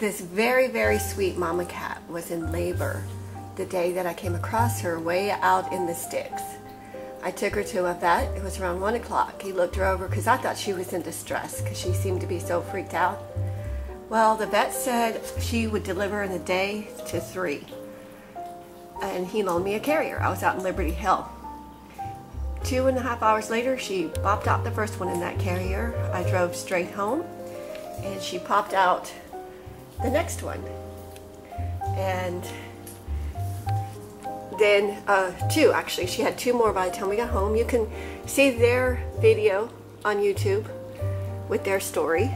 This very, very sweet mama cat was in labor the day that I came across her way out in the sticks. I took her to a vet. It was around 1 o'clock. He looked her over because I thought she was in distress because she seemed to be so freaked out. Well, the vet said she would deliver in a day to 3. And he loaned me a carrier. I was out in Liberty Hill. 2.5 hours later, she popped out the first one in that carrier. I drove straight home and she popped out the next one. And then 2 actually. She had 2 more by the time we got home. You can see their video on YouTube with their story.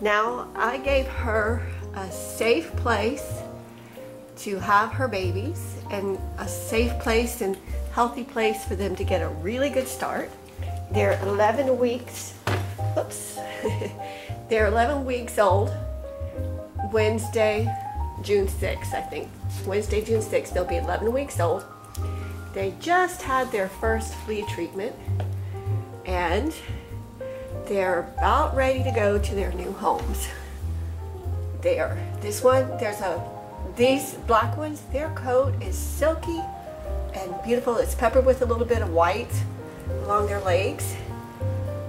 Now I gave her a safe place to have her babies and a safe place and healthy place for them to get a really good start. They're 11 weeks, oops, they're 11 weeks old. Wednesday, June 6th, I think. Wednesday, June 6th, they'll be 11 weeks old. They just had their first flea treatment and they're about ready to go to their new homes. This one, these black ones, their coat is silky and beautiful. It's peppered with a little bit of white along their legs.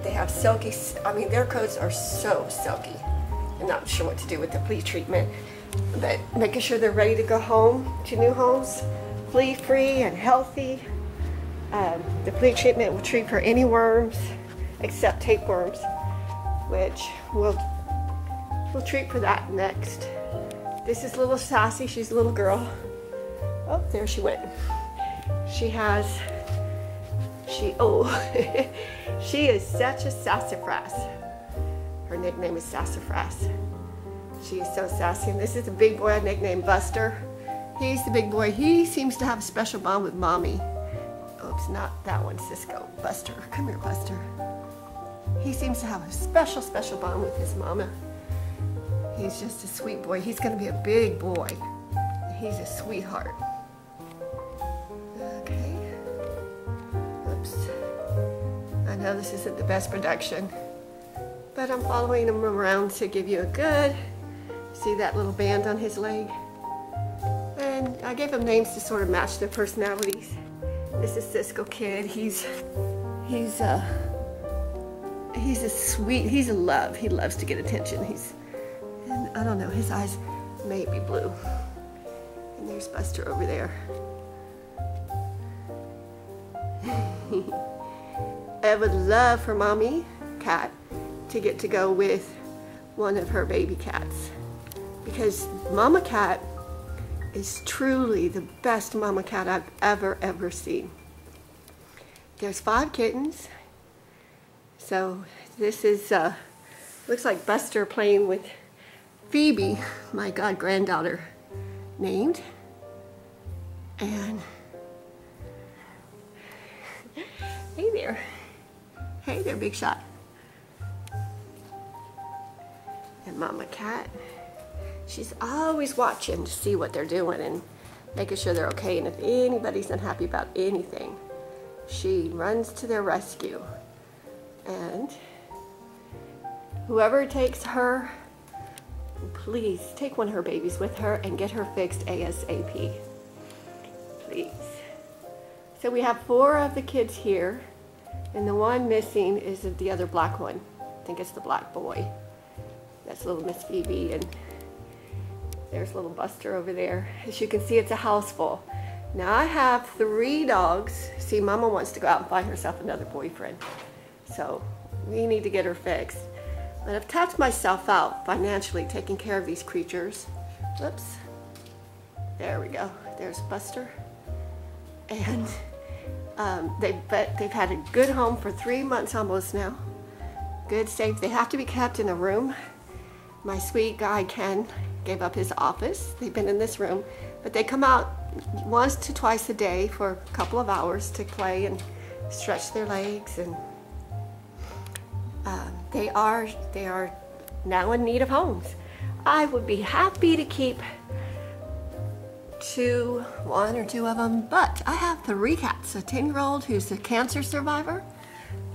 They have silky, I mean, their coats are so silky. I'm not sure what to do with the flea treatment, but making sure they're ready to go home to new homes, flea free and healthy. The flea treatment will treat for any worms except tapeworms, which we'll treat for that next. This is little Sassy. She's a little girl. Oh, there she went. She is such a sassafras. Her nickname is Sassafras. She is so sassy. And this is the big boy I nicknamed Buster. He's the big boy. He seems to have a special bond with Mommy. Oops, not that one, Cisco. Buster. Come here, Buster. He seems to have a special, special bond with his mama. He's just a sweet boy. He's going to be a big boy. He's a sweetheart. Okay. Oops. I know this isn't the best production, but I'm following him around to give you a good, see that little band on his leg? And I gave him names to sort of match their personalities. This is Cisco Kid. He's a sweet, he's a love. He loves to get attention. And I don't know, his eyes may be blue. And there's Buster over there. I would love for Mommy Cat to get to go with one of her baby cats, because Mama Cat is truly the best mama cat I've ever seen. There's 5 kittens. So this is, looks like Buster playing with Phoebe, my granddaughter named. And hey there. Hey there, Big Shot. And Mama Cat, she's always watching to see what they're doing and making sure they're okay. And if anybody's unhappy about anything, she runs to their rescue. And whoever takes her, please take one of her babies with her and get her fixed ASAP. Please. So we have 4 of the kids here, and the one missing is the other black one. I think it's the black boy. That's little Miss Phoebe, and there's little Buster over there. As you can see, it's a house full. Now I have 3 dogs. See, Mama wants to go out and find herself another boyfriend. So we need to get her fixed. But I've tapped myself out financially taking care of these creatures. Oops. There we go. There's Buster. And they've had a good home for 3 months almost now. Good, safe. They have to be kept in a room. My sweet guy Ken gave up his office. They've been in this room, but they come out once to twice a day for a couple of hours to play and stretch their legs, and they are now in need of homes. I would be happy to keep one or two of them, but I have 3 cats. A 10-year-old who's a cancer survivor,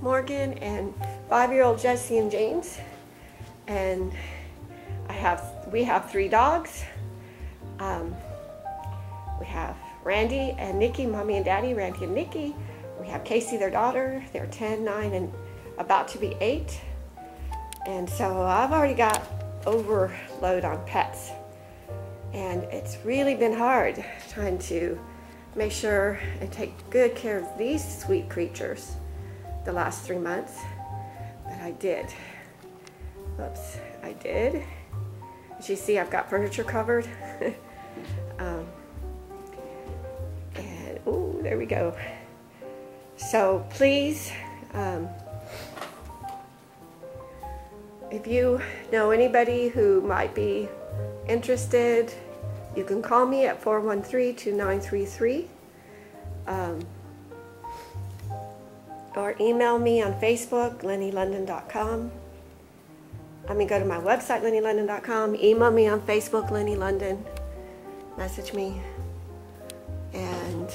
Morgan, and 5-year-old Jesse and James. And we have 3 dogs. We have Randy and Nikki, mommy and daddy, Randy and Nikki. We have Casey, their daughter. They're 10, 9, and about to be 8. And so I've already got overload on pets. And it's really been hard trying to make sure and take good care of these sweet creatures the last 3 months. But I did. Oops, I did. As you see, I've got furniture covered. And, ooh, there we go. So please, if you know anybody who might be interested, you can call me at 413-2933 or email me on Facebook, lennylondon.com. Go to my website, lennylondon.com, email me on Facebook, Lenny London, message me, and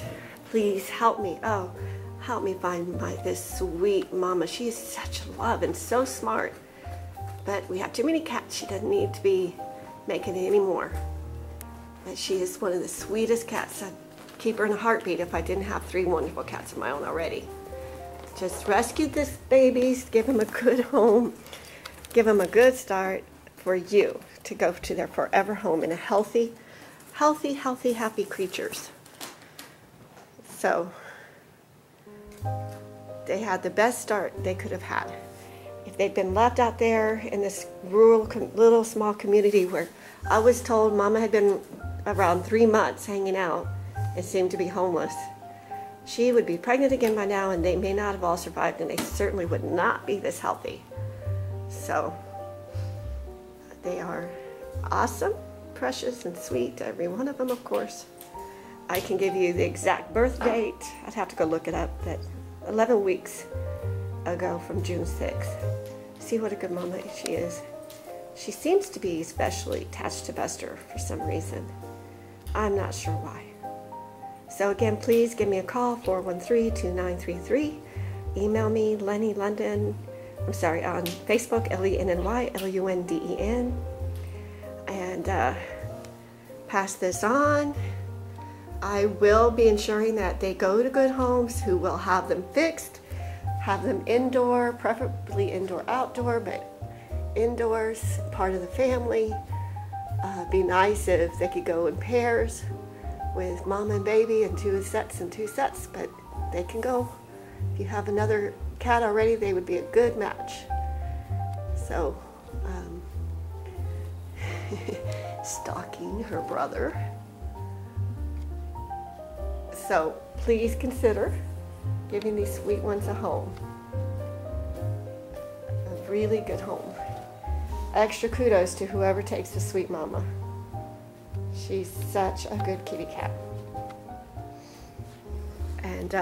please help me. Oh, help me find this sweet mama. She is such love and so smart, but we have too many cats. She doesn't need to be making it anymore. But she is one of the sweetest cats. I'd keep her in a heartbeat if I didn't have 3 wonderful cats of my own already. Just rescued these babies, give them a good home, give them a good start for you to go to their forever home in a healthy, happy creatures. So they had the best start they could have had. If they'd been left out there in this rural, little small community where I was told Mama had been around 3 months hanging out and seemed to be homeless, she would be pregnant again by now, and they may not have all survived, and they certainly would not be this healthy. So they are awesome, precious, and sweet, every one of them, of course. I can give you the exact birth date. I'd have to go look it up, but 11 weeks ago from June 6th. See what a good mama she is. She seems to be especially attached to Buster for some reason. I'm not sure why. So again, please give me a call, 413-2933. Email me, Lenny London, on Facebook, LENNYLUNDEN. And pass this on. I will be ensuring that they go to good homes who will have them fixed, have them indoor, preferably indoor-outdoor, but indoors, part of the family. Be nice if they could go in pairs with mom and baby and 2 sets and 2 sets, but they can go. If you have another cat already, they would be a good match. So, stalking her brother. So please consider giving these sweet ones a home. A really good home. Extra kudos to whoever takes the sweet mama. She's such a good kitty cat. And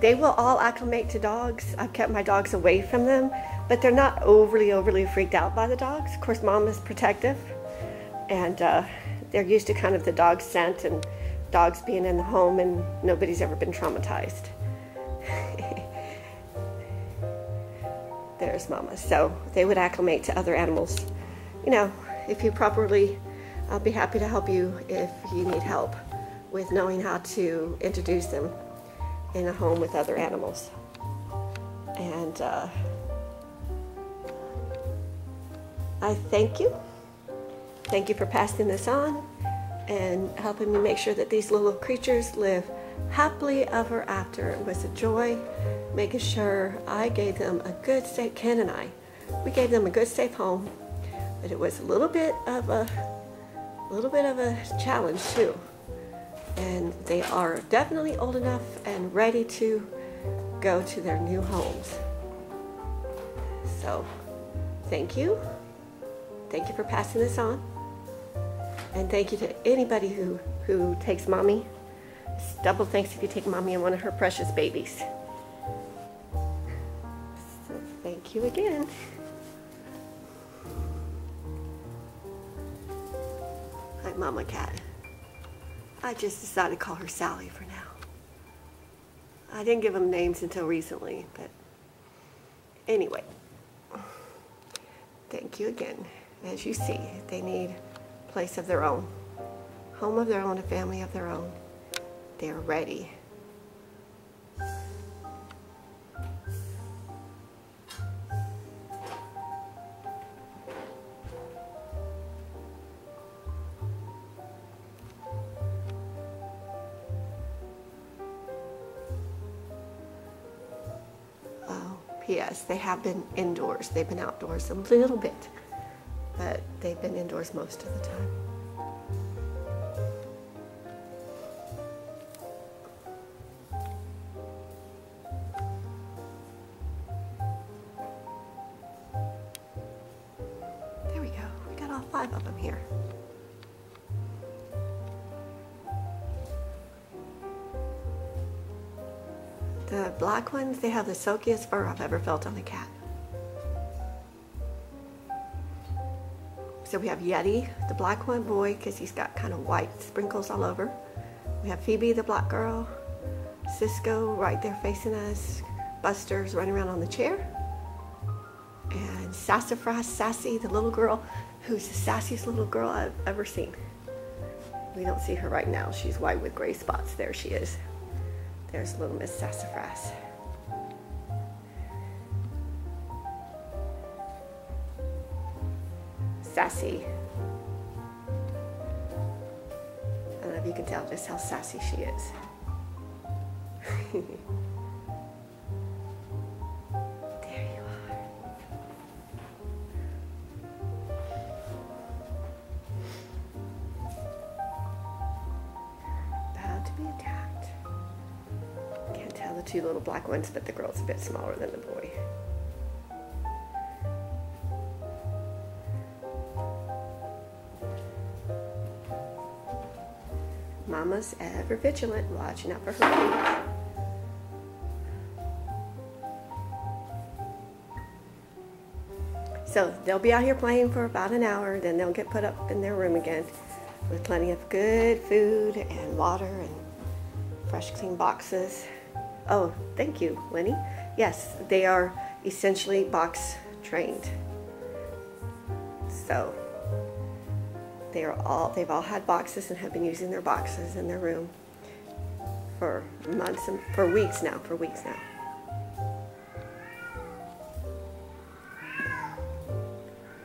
they will all acclimate to dogs. I've kept my dogs away from them, but they're not overly freaked out by the dogs. Of course, mom is protective, and they're used to kind of the dog scent and dogs being in the home, and nobody's ever been traumatized. There's mama. So they would acclimate to other animals. You know, if you properly, I'll be happy to help you if you need help with knowing how to introduce them in a home with other animals. And I thank you. Thank you for passing this on and helping me make sure that these little creatures live happily ever after. It was a joy making sure I gave them a good, safe, Ken and I, we gave them a good, safe home, but it was a little bit of a challenge too. And they are definitely old enough and ready to go to their new homes. So, thank you. Thank you for passing this on. And thank you to anybody who takes mommy. It's double thanks if you take mommy and one of her precious babies. So, thank you again. Hi, Mama Cat. I just decided to call her Sally for now. I didn't give them names until recently, but anyway. Thank you again. As you see, they need a place of their own, home of their own, a family of their own. They're ready. P.S. They have been indoors. They've been outdoors a little bit, but they've been indoors most of the time. There we go. We got all 5 of them here. The black ones, they have the silkiest fur I've ever felt on a cat. So we have Yeti, the black one, boy, because he's got kind of white sprinkles all over. We have Phoebe, the black girl. Cisco right there facing us. Buster's running around on the chair. And Sassafras, Sassy, the little girl, who's the sassiest little girl I've ever seen. We don't see her right now. She's white with gray spots. There she is. There's little Miss Sassafras. Sassy. I don't know if you can tell just how sassy she is. There you are. About to be attacked. Can't tell the 2 little black ones, but the girl's a bit smaller than the boy. Mama's ever vigilant, watching out for her babies. So they'll be out here playing for about an hour, then they'll get put up in their room again with plenty of good food and water and fresh clean boxes. Oh, thank you, Lenny. Yes, they are essentially box trained. So they've all had boxes and have been using their boxes in their room for months and for weeks now.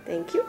Thank you.